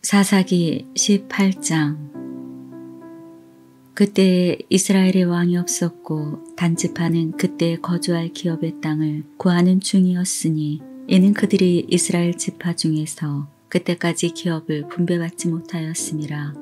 사사기 18장. 그때에 이스라엘의 왕이 없었고 단지파는 그때 거주할 기업의 땅을 구하는 중이었으니 이는 그들이 이스라엘 지파 중에서 그때까지 기업을 분배받지 못하였음이라.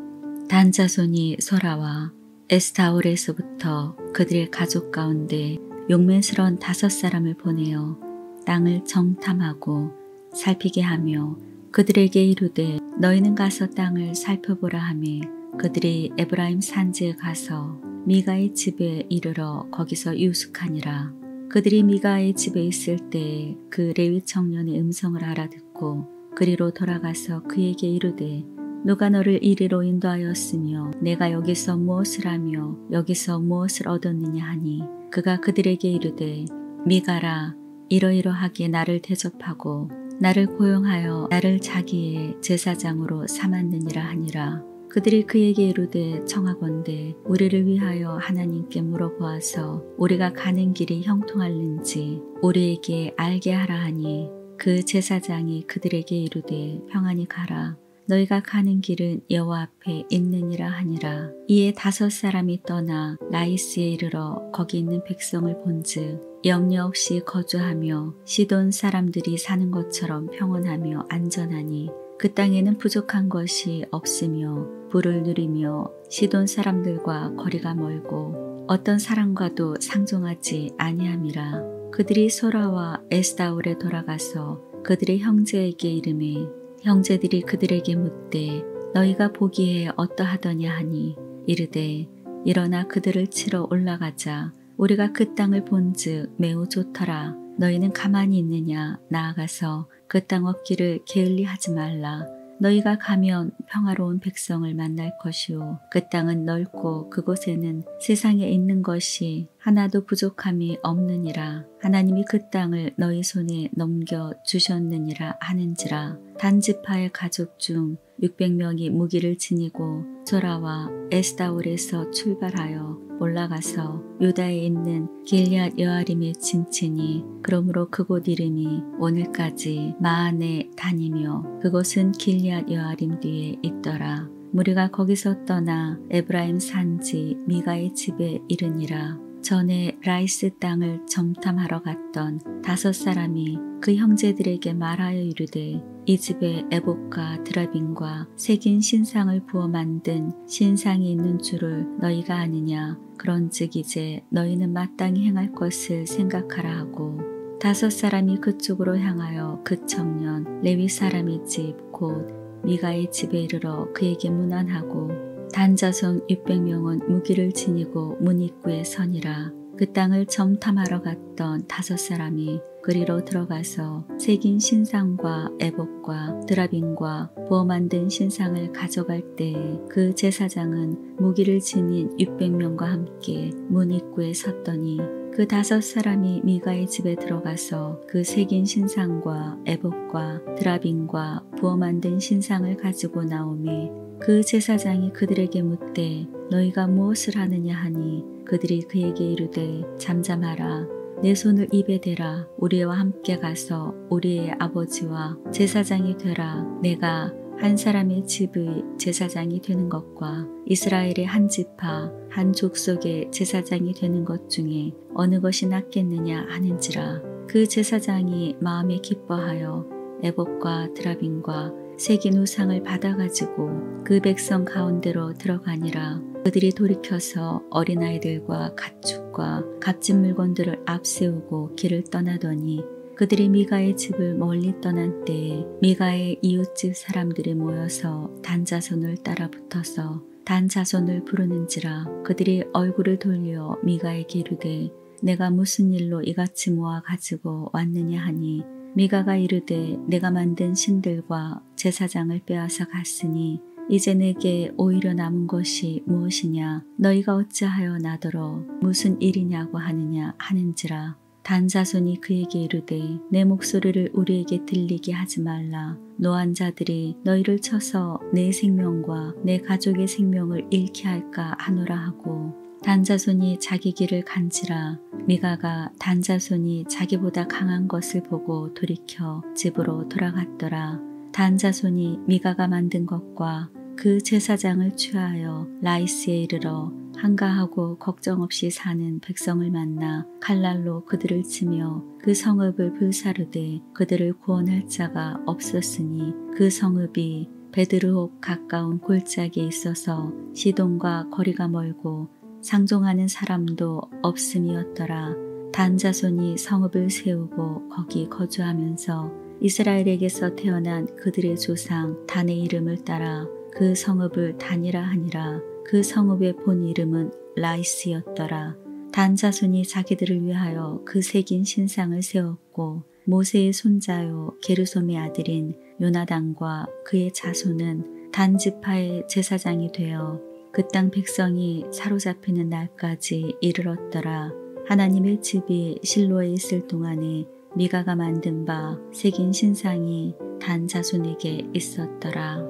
단 자손이 소라와 에스타올에서부터 그들의 가족 가운데 용맹스러운 5사람을 보내어 땅을 정탐하고 살피게 하며 그들에게 이르되 너희는 가서 땅을 살펴보라 하매 그들이 에브라임 산지에 가서 미가의 집에 이르러 거기서 유숙하니라. 그들이 미가의 집에 있을 때에 그 레위 청년의 음성을 알아듣고 그리로 돌아가서 그에게 이르되 누가 너를 이리로 인도하였으며 내가 여기서 무엇을 하며 여기서 무엇을 얻었느냐 하니 그가 그들에게 이르되 미가라 이러이러하게 나를 대접하고 나를 고용하여 나를 자기의 제사장으로 삼았느니라 하니라. 그들이 그에게 이르되 청하건대 우리를 위하여 하나님께 물어보아서 우리가 가는 길이 형통할는지 우리에게 알게 하라 하니 그 제사장이 그들에게 이르되 평안히 가라. 너희가 가는 길은 여호와 앞에 있느니라 하니라. 이에 5사람이 떠나 라이스에 이르러 거기 있는 백성을 본즉 염려 없이 거주하며 시돈 사람들이 사는 것처럼 평온하며 안전하니 그 땅에는 부족한 것이 없으며 부를 누리며 시돈 사람들과 거리가 멀고 어떤 사람과도 상종하지 아니함이라. 그들이 소라와 에스다올에 돌아가서 그들의 형제에게 이르매 형제들이 그들에게 묻되 너희가 보기에 어떠하더냐 하니 이르되 일어나 그들을 치러 올라가자. 우리가 그 땅을 본즉 매우 좋더라. 너희는 가만히 있느냐. 나아가서 그 땅 얻기를 게을리하지 말라. 너희가 가면 평화로운 백성을 만날 것이요 그 땅은 넓고 그곳에는 세상에 있는 것이 하나도 부족함이 없느니라. 하나님이 그 땅을 너희 손에 넘겨 주셨느니라 하는지라. 단지파의 가족 중 600명이 무기를 지니고 소라와 에스다올에서 출발하여 올라가서 유다에 있는 길앗 여아림에 진치니 그러므로 그곳 이름이 오늘까지 마하네 다니며 그곳은 길앗 여아림 뒤에 있더라. 무리가 거기서 떠나 에브라임 산지 미가의 집에 이르니라. 전에 라이스 땅을 정탐하러 갔던 5사람이 그 형제들에게 말하여 이르되 이 집에 에봇과 드라빔과 새긴 신상을 부어 만든 신상이 있는 줄을 너희가 아느냐. 그런즉 이제 너희는 마땅히 행할 것을 생각하라 하고 5사람이 그쪽으로 향하여 그 청년 레위 사람의 집 곧 미가의 집에 이르러 그에게 문안하고 단자손 600명은 무기를 지니고 문 입구에 서니라. 그 땅을 점탐하러 갔던 5사람이 그리로 들어가서 새긴 신상과 에봇과 드라빔과 부어 만든 신상을 가져갈 때에 그 제사장은 무기를 지닌 600명과 함께 문 입구에 섰더니 그 5사람이 미가의 집에 들어가서 그 새긴 신상과 에봇과 드라빔과 부어 만든 신상을 가지고 나오매 그 제사장이 그들에게 묻되 너희가 무엇을 하느냐 하니 그들이 그에게 이르되 잠잠하라. 내 손을 입에 대라. 우리와 함께 가서 우리의 아버지와 제사장이 되라. 내가 한 사람의 집의 제사장이 되는 것과 이스라엘의 한 지파 한 족속의 제사장이 되는 것 중에 어느 것이 낫겠느냐 하는지라. 그 제사장이 마음에 기뻐하여 에봇과 드라빔과 새긴 우상을 받아가지고 그 백성 가운데로 들어가니라. 그들이 돌이켜서 어린아이들과 가축과 값진 물건들을 앞세우고 길을 떠나더니 그들이 미가의 집을 멀리 떠난 때에 미가의 이웃집 사람들이 모여서 단자손을 따라 붙어서 단자손을 부르는지라. 그들이 얼굴을 돌려 미가에게 이르되 내가 무슨 일로 이같이 모아 가지고 왔느냐 하니 미가가 이르되 내가 만든 신들과 제사장을 빼앗아 갔으니 이제 내게 오히려 남은 것이 무엇이냐. 너희가 어찌하여 나더러 무슨 일이냐고 하느냐 하는지라. 단자손이 그에게 이르되 내 목소리를 우리에게 들리게 하지 말라. 노한 자들이 너희를 쳐서 내 생명과 내 가족의 생명을 잃게 할까 하노라 하고 단자손이 자기 길을 간지라. 미가가 단자손이 자기보다 강한 것을 보고 돌이켜 집으로 돌아갔더라. 단 자손이 미가가 만든 것과 그 제사장을 취하여 라이스에 이르러 한가하고 걱정 없이 사는 백성을 만나 칼날로 그들을 치며 그 성읍을 불사르되 그들을 구원할 자가 없었으니 그 성읍이 베드르홉 가까운 골짜기에 있어서 시돈과 거리가 멀고 상종하는 사람도 없음이었더라. 단 자손이 성읍을 세우고 거기 거주하면서 이스라엘에게서 태어난 그들의 조상 단의 이름을 따라 그 성읍을 단이라 하니라. 그 성읍의 본 이름은 라이스였더라. 단 자손이 자기들을 위하여 그 새긴 신상을 세웠고 모세의 손자요 게르솜의 아들인 요나단과 그의 자손은 단 지파의 제사장이 되어 그 땅 백성이 사로잡히는 날까지 이르렀더라. 하나님의 집이 실로에 있을 동안에 미가가 만든 바 새긴 신상이 단 자손에게 있었더라.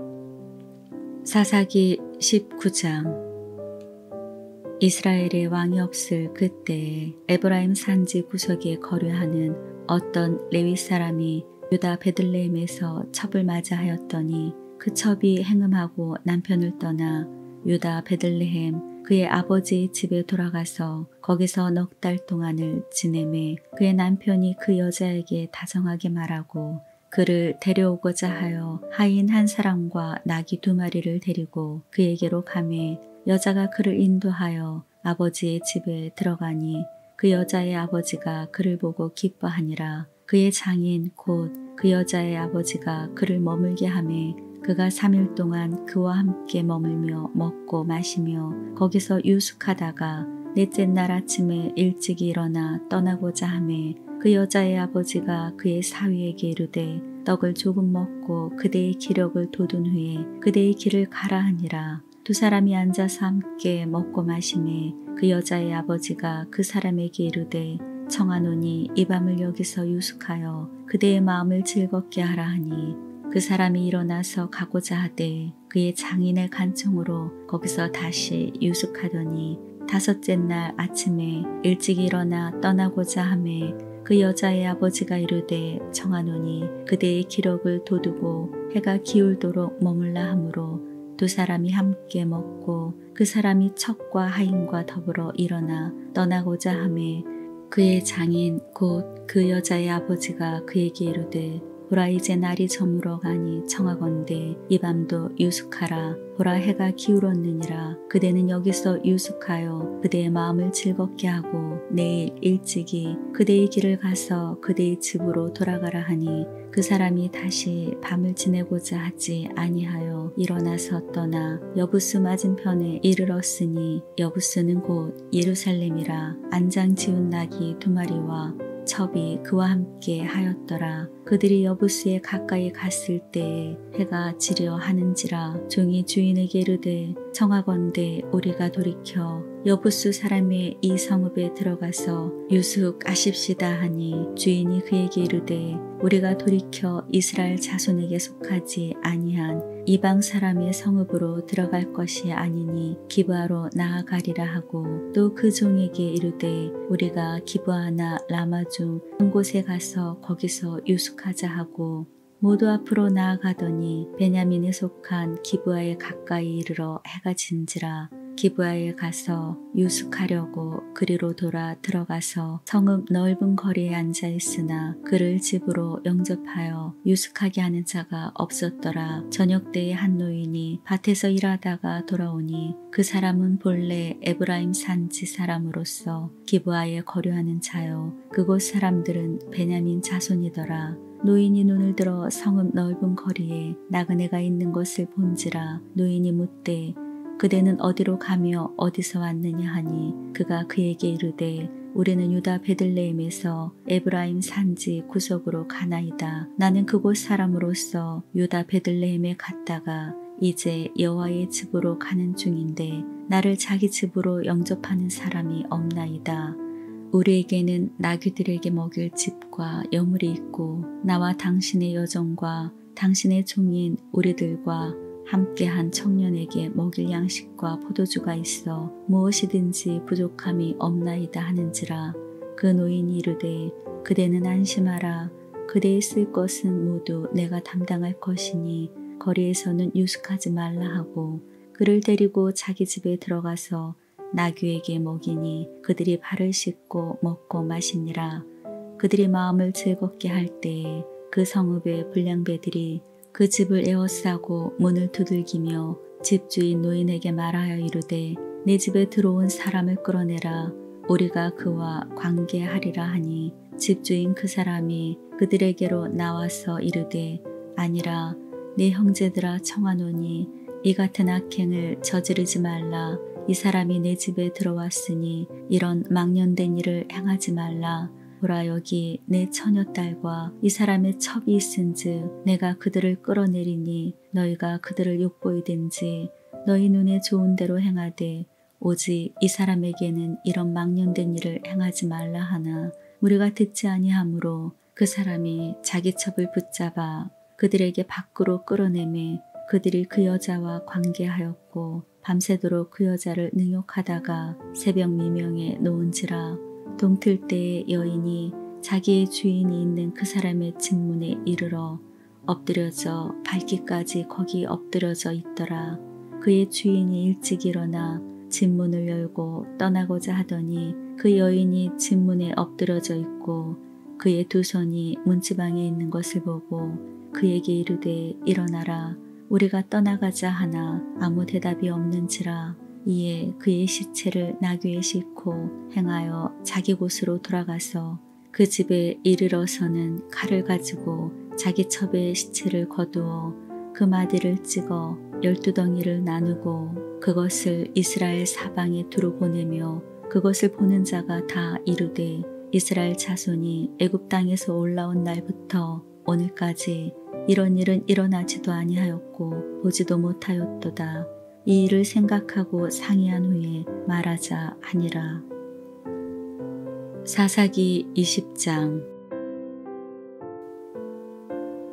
사사기 19장. 이스라엘의 왕이 없을 그때에 에브라임 산지 구석에 거류하는 어떤 레위 사람이 유다 베들레헴에서 첩을 맞아하였더니 그 첩이 행음하고 남편을 떠나 유다 베들레헴 그의 아버지의 집에 돌아가서 거기서 넉 달 동안을 지내매 그의 남편이 그 여자에게 다정하게 말하고 그를 데려오고자 하여 하인 한 사람과 나귀 2마리를 데리고 그에게로 가매 여자가 그를 인도하여 아버지의 집에 들어가니 그 여자의 아버지가 그를 보고 기뻐하니라. 그의 장인 곧 그 여자의 아버지가 그를 머물게 하매 그가 3일 동안 그와 함께 머물며 먹고 마시며 거기서 유숙하다가 넷째 날 아침에 일찍 일어나 떠나고자 하매 그 여자의 아버지가 그의 사위에게 이르되 떡을 조금 먹고 그대의 기력을 돋운 후에 그대의 길을 가라 하니라. 2사람이 앉아서 함께 먹고 마시매 그 여자의 아버지가 그 사람에게 이르되 청하노니 이 밤을 여기서 유숙하여 그대의 마음을 즐겁게 하라 하니 그 사람이 일어나서 가고자 하되 그의 장인의 간청으로 거기서 다시 유숙하더니 5째 날 아침에 일찍 일어나 떠나고자 하매 그 여자의 아버지가 이르되 청하노니 그대의 기력을 돋우고 해가 기울도록 머물라 하므로 2사람이 함께 먹고 그 사람이 첩과 하인과 더불어 일어나 떠나고자 하매 그의 장인 곧 그 여자의 아버지가 그에게 이르되 보라 이제 날이 저물어 가니 청하건대 이 밤도 유숙하라. 보라 해가 기울었느니라. 그대는 여기서 유숙하여 그대의 마음을 즐겁게 하고 내일 일찍이 그대의 길을 가서 그대의 집으로 돌아가라 하니 그 사람이 다시 밤을 지내고자 하지 아니하여 일어나서 떠나 여부스 맞은편에 이르렀으니 여부스는 곧 예루살렘이라. 안장 지운 나귀 2마리와 첩이 그와 함께 하였더라. 그들이 여부스에 가까이 갔을 때에 해가 지려 하는지라. 종이 주인에게 이르되 청하건대 우리가 돌이켜 여부스 사람의 이 성읍에 들어가서 유숙하십시다 하니 주인이 그에게 이르되 우리가 돌이켜 이스라엘 자손에게 속하지 아니한 이방 사람의 성읍으로 들어갈 것이 아니니 기브아로 나아가리라 하고 또 그 종에게 이르되 우리가 기브아나 라마 중 한 곳에 가서 거기서 유숙하자 하고 모두 앞으로 나아가더니 베냐민에 속한 기브아에 가까이 이르러 해가 진지라. 기브아에 가서 유숙하려고 그리로 돌아 들어가서 성읍 넓은 거리에 앉아 있으나 그를 집으로 영접하여 유숙하게 하는 자가 없었더라. 저녁 때에 한 노인이 밭에서 일하다가 돌아오니 그 사람은 본래 에브라임 산지 사람으로서 기브아에 거류하는 자요 그곳 사람들은 베냐민 자손이더라. 노인이 눈을 들어 성읍 넓은 거리에 나그네가 있는 것을 본지라. 노인이 묻되 그대는 어디로 가며 어디서 왔느냐 하니 그가 그에게 이르되 우리는 유다 베들레헴에서 에브라임 산지 구석으로 가나이다. 나는 그곳 사람으로서 유다 베들레헴에 갔다가 이제 여호와의 집으로 가는 중인데 나를 자기 집으로 영접하는 사람이 없나이다. 우리에게는 나귀들에게 먹일 집과 여물이 있고 나와 당신의 여종과 당신의 종인 우리들과 함께한 청년에게 먹일 양식과 포도주가 있어 무엇이든지 부족함이 없나이다 하는지라. 그 노인이 이르되 그대는 안심하라. 그대의 쓸 것은 모두 내가 담당할 것이니 거리에서는 유숙하지 말라 하고 그를 데리고 자기 집에 들어가서 나귀에게 먹이니 그들이 발을 씻고 먹고 마시니라. 그들이 마음을 즐겁게 할 때에 그 성읍의 불량배들이 그 집을 에워싸고 문을 두들기며 집주인 노인에게 말하여 이르되 내 집에 들어온 사람을 끌어내라. 우리가 그와 관계하리라 하니 집주인 그 사람이 그들에게로 나와서 이르되 아니라 내 형제들아 청하노니 이 같은 악행을 저지르지 말라. 이 사람이 내 집에 들어왔으니 이런 망령된 일을 행하지 말라. 보라 여기 내 처녀딸과 이 사람의 첩이 있은즉 내가 그들을 끌어내리니 너희가 그들을 욕보이든지 너희 눈에 좋은 대로 행하되 오직 이 사람에게는 이런 망령된 일을 행하지 말라 하나 우리가 듣지 아니하므로 그 사람이 자기 첩을 붙잡아 그들에게 밖으로 끌어내매 그들이 그 여자와 관계하였고 밤새도록 그 여자를 능욕하다가 새벽 미명에 놓은지라. 동틀 때에 여인이 자기의 주인이 있는 그 사람의 집 문에 이르러 엎드려져 밟기까지 거기 엎드려져 있더라. 그의 주인이 일찍 일어나 집 문을 열고 떠나고자 하더니 그 여인이 집 문에 엎드려져 있고 그의 두 손이 문지방에 있는 것을 보고 그에게 이르되 일어나라. 우리가 떠나가자 하나 아무 대답이 없는지라. 이에 그의 시체를 나귀에 싣고 행하여 자기 곳으로 돌아가서 그 집에 이르러서는 칼을 가지고 자기 첩의 시체를 거두어 그 마디를 찍어 12덩이를 나누고 그것을 이스라엘 사방에 두루 보내며 그것을 보는 자가 다 이르되 이스라엘 자손이 애굽 땅에서 올라온 날부터 오늘까지 이런 일은 일어나지도 아니하였고 보지도 못하였도다. 이 일을 생각하고 상의한 후에 말하자 하니라. 사사기 20장.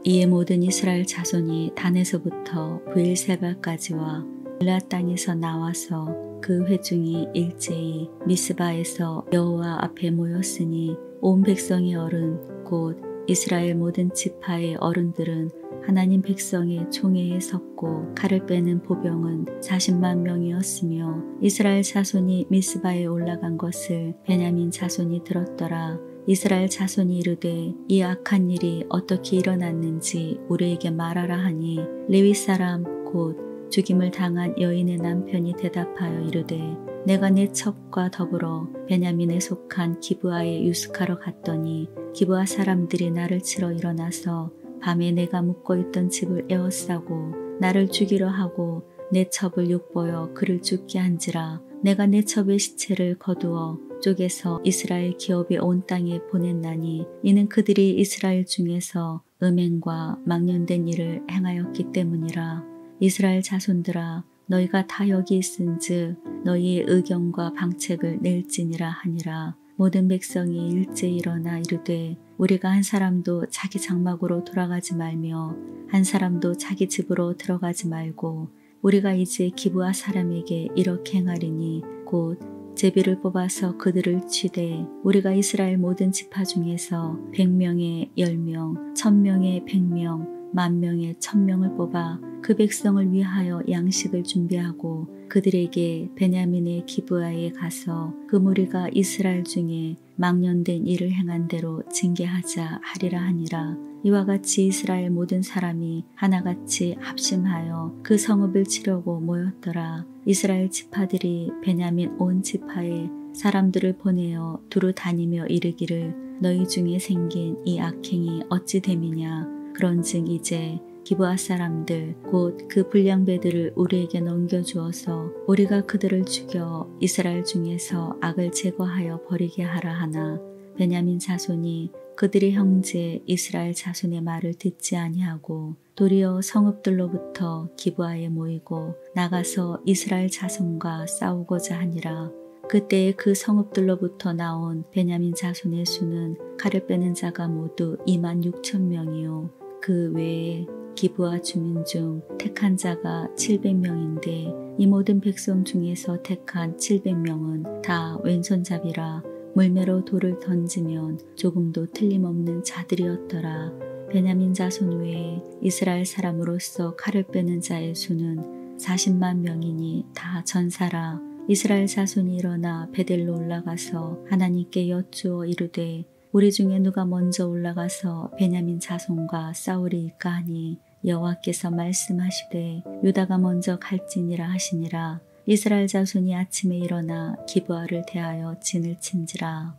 이에 모든 이스라엘 자손이 단에서부터 브엘세바까지와 빌라 땅에서 나와서 그 회중이 일제히 미스바에서 여호와 앞에 모였으니 온 백성의 어른 곧 이스라엘 모든 지파의 어른들은 하나님 백성의 총회에 섰고 칼을 빼는 보병은 40만 명이었으며 이스라엘 자손이 미스바에 올라간 것을 베냐민 자손이 들었더라. 이스라엘 자손이 이르되 이 악한 일이 어떻게 일어났는지 우리에게 말하라 하니 레위 사람 곧 죽임을 당한 여인의 남편이 대답하여 이르되 내가 내 첩과 더불어 베냐민에 속한 기브아에 유숙하러 갔더니 기브아 사람들이 나를 치러 일어나서 밤에 내가 묵고 있던 집을 에워싸고 나를 죽이려 하고 내 첩을 욕보여 그를 죽게 한지라. 내가 내 첩의 시체를 거두어 쪼개서 이스라엘 기업의 온 땅에 보냈나니 이는 그들이 이스라엘 중에서 음행과 망령된 일을 행하였기 때문이라. 이스라엘 자손들아 너희가 다 여기 있은즉 너희의 의견과 방책을 낼지니라 하니라. 모든 백성이 일제 일어나 이르되 우리가 한 사람도 자기 장막으로 돌아가지 말며 한 사람도 자기 집으로 들어가지 말고 우리가 이제 기브아 사람에게 이렇게 행하리니 곧 제비를 뽑아서 그들을 치되 우리가 이스라엘 모든 지파 중에서 100명에 10명, 1000명에 100명, 10,000명에 1000명을 뽑아 그 백성을 위하여 양식을 준비하고 그들에게 베냐민의 기브아에 가서 그 무리가 이스라엘 중에 망령된 일을 행한 대로 징계하자 하리라 하니라. 이와 같이 이스라엘 모든 사람이 하나같이 합심하여 그 성읍을 치려고 모였더라. 이스라엘 지파들이 베냐민 온 지파에 사람들을 보내어 두루 다니며 이르기를 너희 중에 생긴 이 악행이 어찌 됨이냐. 그런즉 이제 기브아 사람들 곧 그 불량배들을 우리에게 넘겨주어서 우리가 그들을 죽여 이스라엘 중에서 악을 제거하여 버리게 하라 하나 베냐민 자손이 그들의 형제 이스라엘 자손의 말을 듣지 아니하고 도리어 성읍들로부터 기브아에 모이고 나가서 이스라엘 자손과 싸우고자 하니라. 그때에 그 성읍들로부터 나온 베냐민 자손의 수는 칼을 빼는 자가 모두 26,000명이요 그 외에 기브아 주민 중 택한 자가 700명인데 이 모든 백성 중에서 택한 700명은 다 왼손잡이라 물매로 돌을 던지면 조금도 틀림없는 자들이었더라. 베냐민 자손 외에 이스라엘 사람으로서 칼을 빼는 자의 수는 40만 명이니 다 전사라. 이스라엘 자손이 일어나 베델로 올라가서 하나님께 여쭈어 이르되 우리 중에 누가 먼저 올라가서 베냐민 자손과 싸우리이까 하니 여호와께서 말씀하시되 유다가 먼저 갈지니라 하시니라. 이스라엘 자손이 아침에 일어나 기브아를 대하여 진을 친지라.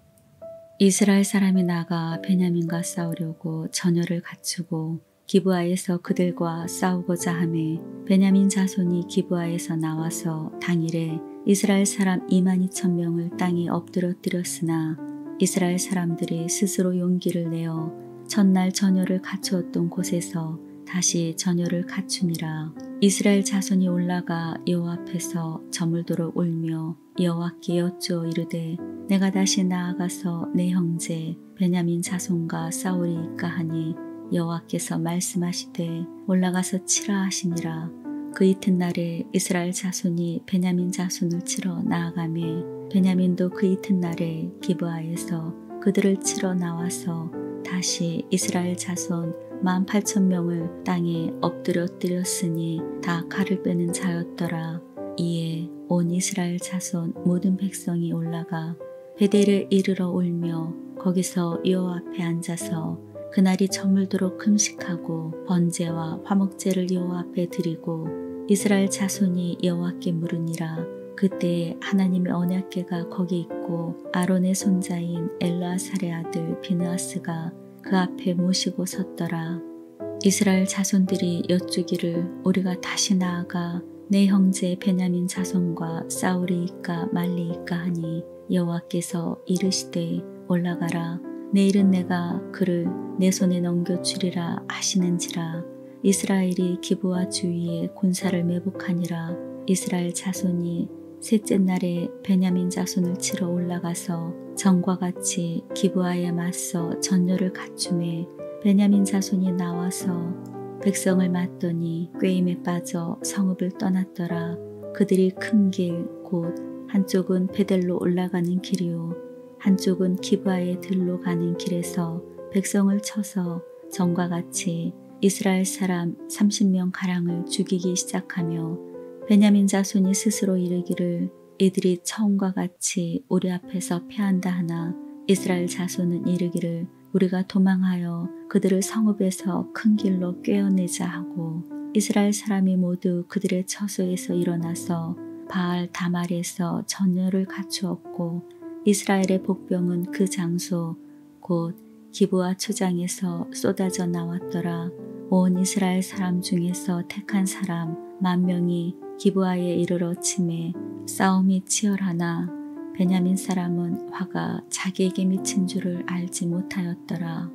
이스라엘 사람이 나가 베냐민과 싸우려고 전열을 갖추고 기브아에서 그들과 싸우고자 하매 베냐민 자손이 기브아에서 나와서 당일에 이스라엘 사람 22,000명을 땅에 엎드러뜨렸으나 이스라엘 사람들이 스스로 용기를 내어 첫날 전열을 갖추었던 곳에서 다시 전열을 갖추니라. 이스라엘 자손이 올라가 여호와 앞에서 저물도록 울며 여호와께 여쭈어 이르되 내가 다시 나아가서 내 형제 베냐민 자손과 싸우리이까 하니 여호와께서 말씀하시되 올라가서 치라 하시니라. 그 이튿날에 이스라엘 자손이 베냐민 자손을 치러 나아가매 베냐민도 그 이튿날에 기브아에서 그들을 치러 나와서 다시 이스라엘 자손 18,000명을 땅에 엎드러뜨렸으니 다 칼을 빼는 자였더라. 이에 온 이스라엘 자손 모든 백성이 올라가 베델에 이르러 울며 거기서 여호와 앞에 앉아서 그날이 저물도록 금식하고 번제와 화목제를 여호와 앞에 드리고 이스라엘 자손이 여호와께 물으니라. 그때에 하나님의 언약궤가 거기 있고 아론의 손자인 엘르아살의 아들 비느하스가 그 앞에 모시고 섰더라. 이스라엘 자손들이 여쭈기를 우리가 다시 나아가 내 형제 베냐민 자손과 싸우리이까 말리이까 하니 여호와께서 이르시되 올라가라. 내일은 내가 그를 내 손에 넘겨주리라 하시는지라. 이스라엘이 기브아 주위에 군사를 매복하니라. 이스라엘 자손이 셋째 날에 베냐민 자손을 치러 올라가서 전과 같이 기브아에 맞서 전열을 갖추매 베냐민 자손이 나와서 백성을 맞더니 꾀임에 빠져 성읍을 떠났더라. 그들이 큰 길 곧 한쪽은 베델로 올라가는 길이요 한쪽은 기브아의 들로 가는 길에서 백성을 쳐서 전과 같이 이스라엘 사람 30명 가량을 죽이기 시작하며 베냐민 자손이 스스로 이르기를 이들이 처음과 같이 우리 앞에서 패한다 하나 이스라엘 자손은 이르기를 우리가 도망하여 그들을 성읍에서 큰 길로 꿰어내자 하고 이스라엘 사람이 모두 그들의 처소에서 일어나서 바알 다말에서 전열을 갖추었고 이스라엘의 복병은 그 장소 곧 기브아 초장에서 쏟아져 나왔더라. 온 이스라엘 사람 중에서 택한 사람 10,000명이 기브아에 이르러 치매 싸움이 치열하나 베냐민 사람은 화가 자기에게 미친 줄을 알지 못하였더라.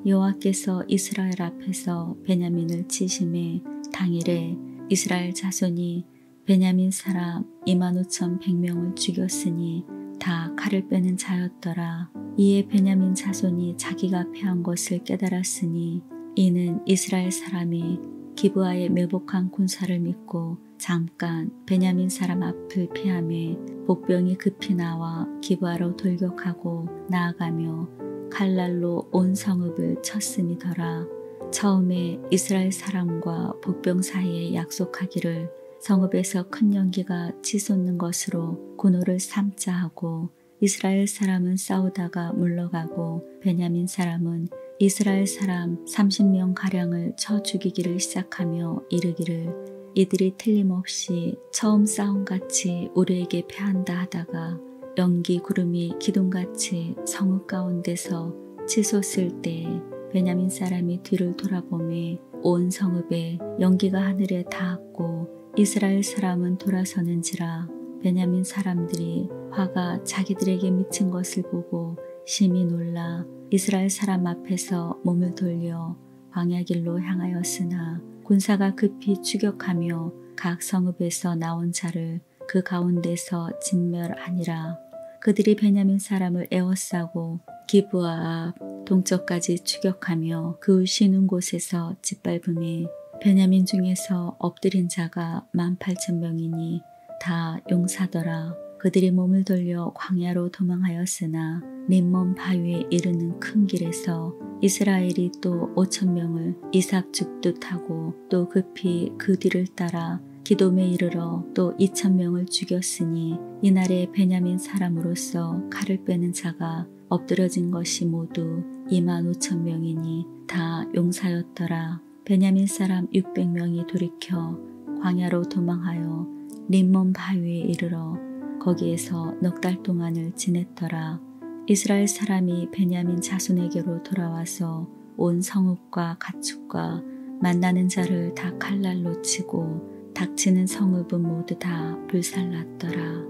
여호와께서 이스라엘 앞에서 베냐민을 치심에 당일에 이스라엘 자손이 베냐민 사람 25,100명을 죽였으니 다 칼을 빼는 자였더라. 이에 베냐민 자손이 자기가 패한 것을 깨달았으니 이는 이스라엘 사람이 기브아에 매복한 군사를 믿고 잠깐 베냐민 사람 앞을 피하며 복병이 급히 나와 기브아로 돌격하고 나아가며 칼날로 온 성읍을 쳤음이더라. 처음에 이스라엘 사람과 복병 사이에 약속하기를 성읍에서 큰 연기가 치솟는 것으로 군호를 삼자 하고 이스라엘 사람은 싸우다가 물러가고 베냐민 사람은 이스라엘 사람 30명가량을 쳐 죽이기를 시작하며 이르기를 이들이 틀림없이 처음 싸움같이 우리에게 패한다 하다가 연기 구름이 기둥같이 성읍 가운데서 치솟을 때에 베냐민 사람이 뒤를 돌아보매 온 성읍에 연기가 하늘에 닿았고 이스라엘 사람은 돌아서는지라. 베냐민 사람들이 화가 자기들에게 미친 것을 보고 심히 놀라 이스라엘 사람 앞에서 몸을 돌려 광야길로 향하였으나 군사가 급히 추격하며 각 성읍에서 나온 자를 그 가운데서 진멸하니라. 그들이 베냐민 사람을 에워싸고 기브아 앞 동쪽까지 추격하며 그 쉬는 곳에서 짓밟음에 베냐민 중에서 엎드린 자가 18,000명이니 다 용사더라. 그들이 몸을 돌려 광야로 도망하였으나 림몬 바위에 이르는 큰 길에서 이스라엘이 또 5,000명을 이삭 줍듯 하고 또 급히 그 뒤를 따라 기돔에 이르러 또 2,000명을 죽였으니 이날에 베냐민 사람으로서 칼을 빼는 자가 엎드러진 것이 모두 25,000명이니 다 용사였더라. 베냐민 사람 600명이 돌이켜 광야로 도망하여 림몬 바위에 이르러 거기에서 넉 달 동안을 지냈더라. 이스라엘 사람이 베냐민 자손에게로 돌아와서 온 성읍과 가축과 만나는 자를 다 칼날로 치고 닥치는 성읍은 모두 다 불살랐더라.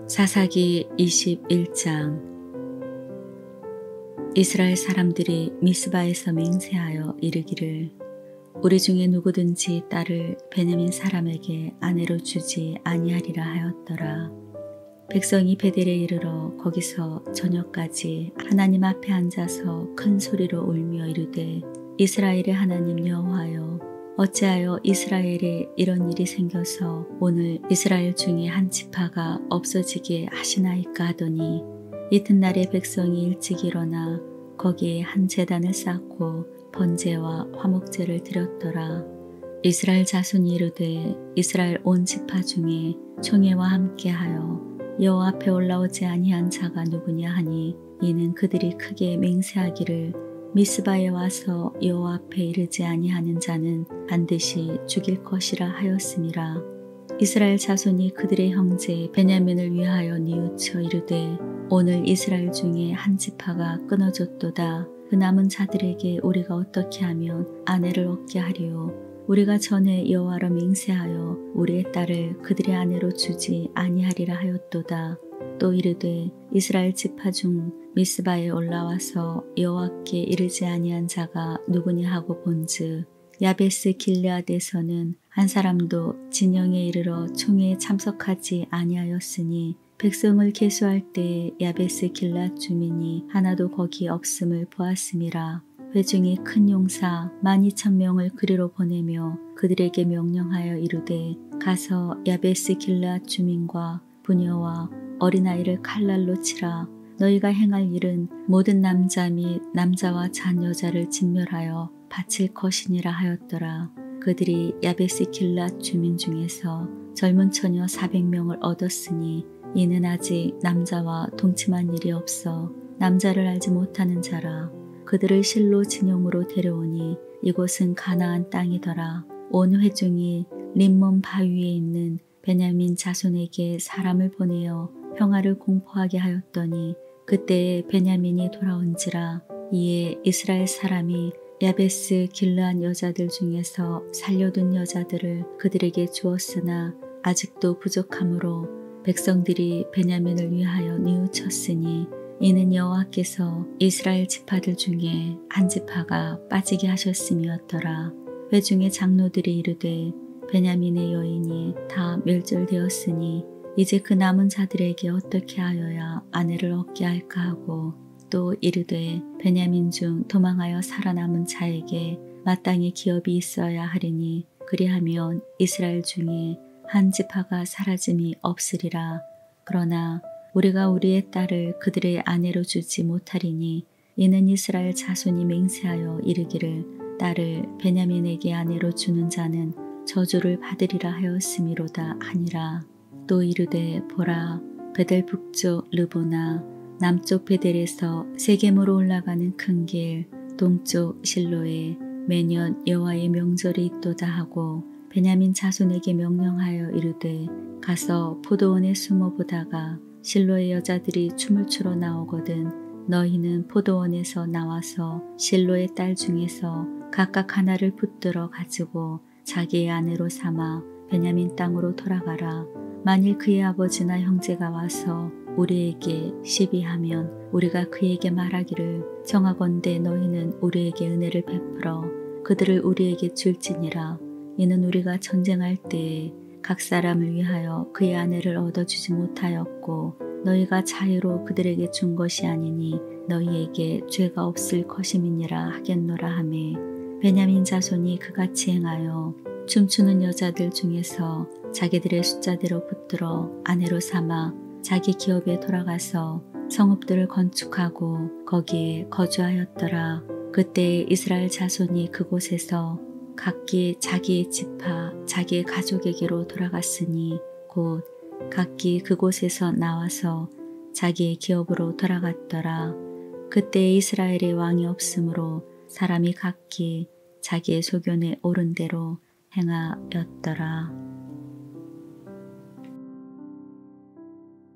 사사기 21장. 이스라엘 사람들이 미스바에서 맹세하여 이르기를 우리 중에 누구든지 딸을 베냐민 사람에게 아내로 주지 아니하리라 하였더라. 백성이 베델에 이르러 거기서 저녁까지 하나님 앞에 앉아서 큰 소리로 울며 이르되 이스라엘의 하나님 여호와여 어찌하여 이스라엘에 이런 일이 생겨서 오늘 이스라엘 중에 한 지파가 없어지게 하시나이까 하더니 이튿날에 백성이 일찍 일어나 거기에 한 제단을 쌓고 번제와 화목제를 드렸더라. 이스라엘 자손이 이르되 이스라엘 온 지파 중에 총회와 함께하여 여호와 앞에 올라오지 아니한 자가 누구냐 하니 이는 그들이 크게 맹세하기를 미스바에 와서 여호와 앞에 이르지 아니하는 자는 반드시 죽일 것이라 하였음이라. 이스라엘 자손이 그들의 형제 베냐민을 위하여 뉘우쳐 이르되 오늘 이스라엘 중에 한 지파가 끊어졌도다. 그 남은 자들에게 우리가 어떻게 하면 아내를 얻게 하리요. 우리가 전에 여호와로 맹세하여 우리의 딸을 그들의 아내로 주지 아니하리라 하였도다. 또 이르되 이스라엘 지파 중 미스바에 올라와서 여호와께 이르지 아니한 자가 누구냐 하고 본즉 야베스 길르앗에서는 한 사람도 진영에 이르러 총회에 참석하지 아니하였으니 백성을 계수할 때에 야베스 길르앗 주민이 하나도 거기 없음을 보았음이라. 회중이 큰 용사 12,000명을 그리로 보내며 그들에게 명령하여 이르되 가서 야베스 길르앗 주민과 부녀와 어린아이를 칼날로 치라. 너희가 행할 일은 모든 남자 및 남자와 잔 여자를 진멸하여 바칠 것이니라 하였더라. 그들이 야베스 길르앗 주민 중에서 젊은 처녀 400명을 얻었으니 이는 아직 남자와 동침한 일이 없어 남자를 알지 못하는 자라. 그들을 실로 진영으로 데려오니 이곳은 가나안 땅이더라. 온 회중이 림몬 바위에 있는 베냐민 자손에게 사람을 보내어 평화를 공포하게 하였더니 그때에 베냐민이 돌아온지라. 이에 이스라엘 사람이 야베스 길르앗 여자들 중에서 살려둔 여자들을 그들에게 주었으나 아직도 부족하므로 백성들이 베냐민을 위하여 뉘우쳤으니 이는 여호와께서 이스라엘 지파들 중에 한 지파가 빠지게 하셨음이었더라. 회중의 장로들이 이르되 베냐민의 여인이 다 멸절되었으니 이제 그 남은 자들에게 어떻게 하여야 아내를 얻게 할까 하고 또 이르되 베냐민 중 도망하여 살아남은 자에게 마땅히 기업이 있어야 하리니 그리하면 이스라엘 중에 한 지파가 사라짐이 없으리라. 그러나 우리가 우리의 딸을 그들의 아내로 주지 못하리니 이는 이스라엘 자손이 맹세하여 이르기를 딸을 베냐민에게 아내로 주는 자는 저주를 받으리라 하였음이로다 하니라. 또 이르되 보라 베델 북쪽 르보나 남쪽 베델에서 세겜으로 올라가는 큰 길 동쪽 실로에 매년 여호와의 명절이 있도다 하고 베냐민 자손에게 명령하여 이르되 가서 포도원에 숨어 보다가 실로의 여자들이 춤을 추러 나오거든 너희는 포도원에서 나와서 실로의 딸 중에서 각각 하나를 붙들어 가지고 자기의 아내로 삼아 베냐민 땅으로 돌아가라. 만일 그의 아버지나 형제가 와서 우리에게 시비하면 우리가 그에게 말하기를 정하건대 너희는 우리에게 은혜를 베풀어 그들을 우리에게 줄지니라. 이는 우리가 전쟁할 때에 각 사람을 위하여 그의 아내를 얻어주지 못하였고 너희가 자유로 그들에게 준 것이 아니니 너희에게 죄가 없을 것임이니라 하겠노라 하매 베냐민 자손이 그같이 행하여 춤추는 여자들 중에서 자기들의 숫자대로 붙들어 아내로 삼아 자기 기업에 돌아가서 성읍들을 건축하고 거기에 거주하였더라. 그때 이스라엘 자손이 그곳에서 각기 자기의 지파 자기의 가족에게로 돌아갔으니 곧 각기 그곳에서 나와서 자기의 기업으로 돌아갔더라. 그때 이스라엘의 왕이 없으므로 사람이 각기 자기의 소견에 옳은 대로 행하였더라.